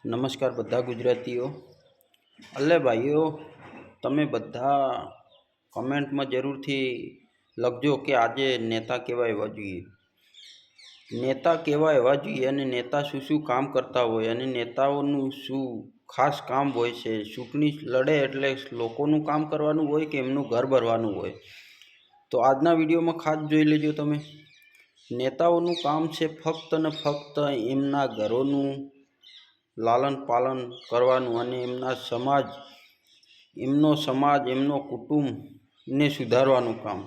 નમસ્કાર બધા ગુજરાતીઓ। અલ્લે ભાઈઓ, તમે બધા કમેન્ટમાં જરૂરથી લખજો કે આજે નેતા કેવા એવા જોઈએ, નેતા કેવા એવા જોઈએ અને નેતા શું શું કામ કરતા હોય અને નેતાઓનું શું ખાસ કામ હોય છે। ચૂંટણી લડે એટલે લોકોનું કામ કરવાનું હોય કે એમનું ઘર ભરવાનું હોય। તો આજના વિડીયોમાં ખાસ જોઈ લેજો તમે। નેતાઓનું કામ છે ફક્ત ને ફક્ત એમના ઘરોનું લાલન પાલન કરવાનું અને એમનો કુટુંબને સુધારવાનું કામ।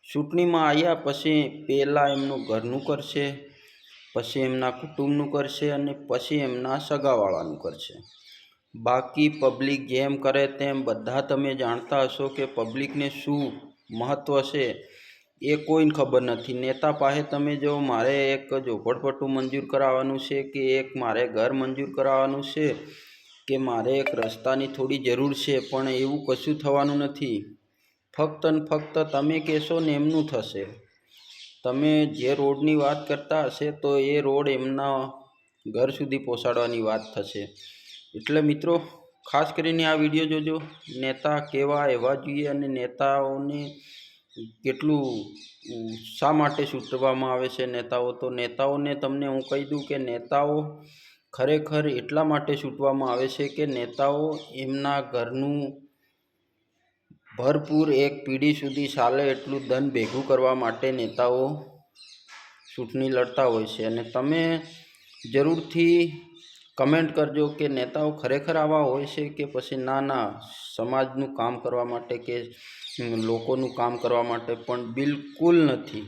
ચૂંટણીમાં આવ્યા પછી પહેલાં એમનું ઘરનું કરશે, પછી એમના કુટુંબનું કરશે અને પછી એમના સગાવાળાનું કરશે। બાકી પબ્લિક જેમ કરે તેમ બધા તમે જાણતા હશો કે પબ્લિકને શું મહત્ત્વ છે એ કોઈને ખબર નથી। નેતા પાસે તમે જો મારે એક ઝોપડપટ્ટું મંજૂર કરાવવાનું છે કે એક મારે ઘર મંજૂર કરાવવાનું છે કે મારે એક રસ્તાની થોડી જરૂર છે, પણ એવું કશું થવાનું નથી। ફક્ત ને ફક્ત તમે કહેશો ને એમનું થશે। તમે જે રોડની વાત કરતા હશે તો એ રોડ એમના ઘર સુધી પહોંચાડવાની વાત થશે। એટલે મિત્રો ખાસ કરીને આ વિડીયો જોજો। નેતા કેવા એવા જોઈએ અને નેતાઓને કેટલું શા માટે ચૂંટવામાં આવે છે નેતાઓને તમને હું કહી દઉં કે નેતાઓ ખરેખર એટલા માટે ચૂંટવામાં આવે છે કે નેતાઓ એમના ઘરનું ભરપૂર એક પેઢી સુધી ચાલે એટલું ધન ભેગું કરવા માટે નેતાઓ ચૂંટણી લડતા હોય છે। અને તમે જરૂરથી કમેન્ટ કરજો કે નેતાઓ ખરેખર આવા હોય છે કે પછી ના સમાજનું કામ કરવા માટે કે લોકોનું કામ કરવા માટે પણ બિલકુલ નથી।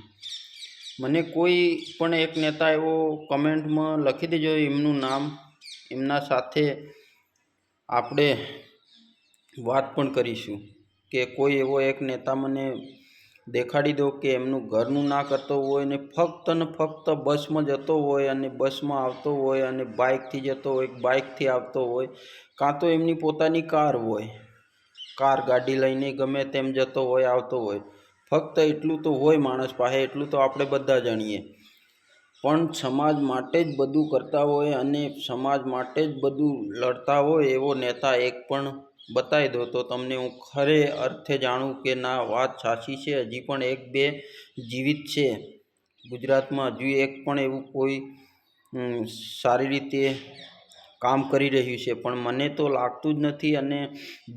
મને કોઈ પણ એક નેતા એવો કમેન્ટમાં લખી દેજો એમનું નામ, એમના સાથે આપણે વાત પણ કરીશું કે કોઈ એવો એક નેતા મને દેખાડી દો કે એમનું ઘરનું ના કરતો હોય ને ફક્ત બસમાં જતો હોય અને બસમાં આવતો હોય અને બાઇકથી જતો હોય, બાઇકથી આવતો હોય, કાં તો એમની પોતાની કાર હોય, ગાડી લઈને ગમે તેમ જતો હોય આવતો હોય। ફક્ત એટલું તો હોય માણસ પાસે, એટલું તો આપણે બધા જાણીએ। પણ સમાજ માટે જ બધું કરતા હોય અને સમાજ માટે જ બધું લડતા હોય એવો નેતા એક પણ બતાવી દો તો તમને હું ખરે અર્થે જાણું કે ના વાત સાચી છે। હજી પણ એક બે જીવિત છે ગુજરાતમાં, હજુ એક પણ એવું કોઈ સારી રીતે કામ કરી રહ્યું છે, પણ મને તો લાગતું જ નથી। અને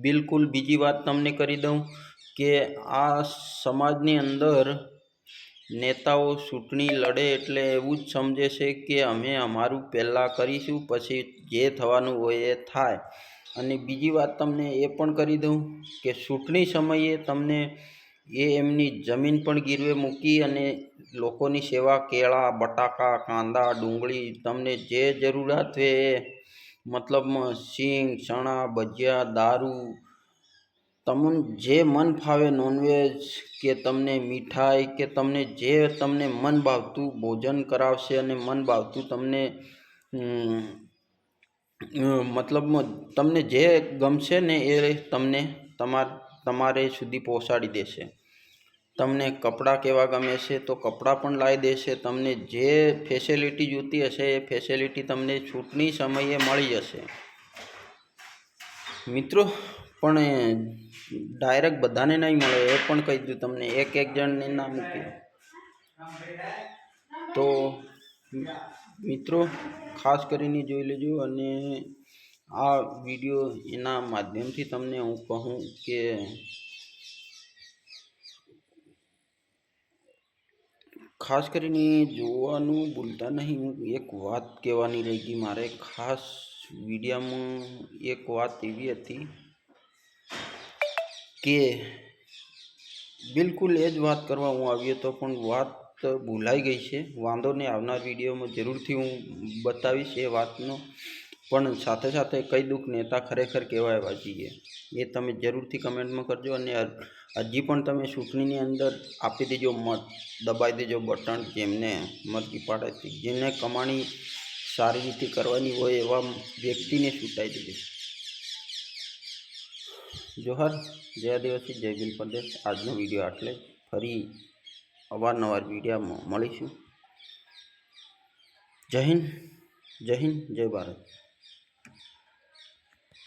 બિલકુલ બીજી વાત તમને કરી દઉં કે આ સમાજની અંદર નેતાઓ ચૂંટણી લડે એટલે એવું જ સમજે છે કે અમે અમારું પહેલાં કરીશું પછી જે થવાનું હોય એ થાય। અને બીજી વાત તમને એ પણ કરી દઉં કે ચૂંટણી સમયે તમને એમની જમીન પણ ગીરવે મૂકી અને લોકોની સેવા, કેળા, બટાકા, કાંદા, ડુંગળી, તમને જે જરૂરિયાત હોય એ મતલબમાં સિંગ, ચણા, ભજીયા, દારૂ, તમને જે મન ફાવે નોનવેજ કે તમને મીઠાઈ કે તમને મન ભાવતું ભોજન કરાવશે અને મન ભાવતું તમને મતલબમાં તમને જે ગમશે ને એ તમને તમારે સુધી પહોંચાડી દેશે। તમને કપડાં કેવા ગમે છે તો કપડાં પણ લાવી દેશે। તમને જે ફેસિલિટી જોઈતી હશે એ ફેસિલિટી તમને ચૂંટણી સમયે મળી જશે મિત્રો। પણ ડાયરેક્ટ બધાને નહીં મળે એ પણ કહી દઉં તમને, એક જણને ના મૂકે। તો મિત્રો ખાસ કરીને જોઈ લેજો અને આ વિડીયો એના માધ્યમથી તમને હું કહું કે ખાસ કરીને જોવાનું ભૂલતા નહીં। હું એક વાત કહેવાની રહી ગઈ મારે ખાસ વિડીયોમાં, એક વાત એવી હતી કે બિલકુલ એ જ વાત કરવા હું આવ્યો હતો પણ વાત ભૂલાઈ ગઈ છે। વાંધો નહીં, આવનાર વિડીયોમાં જરૂરથી હું બતાવીશ એ વાતનો, પણ સાથે સાથે કહી દઉં કે નેતા ખરેખર કેવા એવા જોઈએ એ તમે જરૂરથી કમેન્ટમાં કરજો। અને હજી પણ તમે ચૂંટણીની અંદર આપી દેજો મત, દબાઈ દેજો બટન, જેમને મરજી પાડે જેને કમાણી સારી રીતે કરવાની હોય એવા વ્યક્તિને ચૂંટાઈ દેજો। જોહર, જય આદિવાસી, જય ભીલ પ્રદેશ। આજનો વિડીયો આટલે, ફરી અવારનવાર વિડીયોમાં મળીશું। જય હિન્દ, જય ભારત।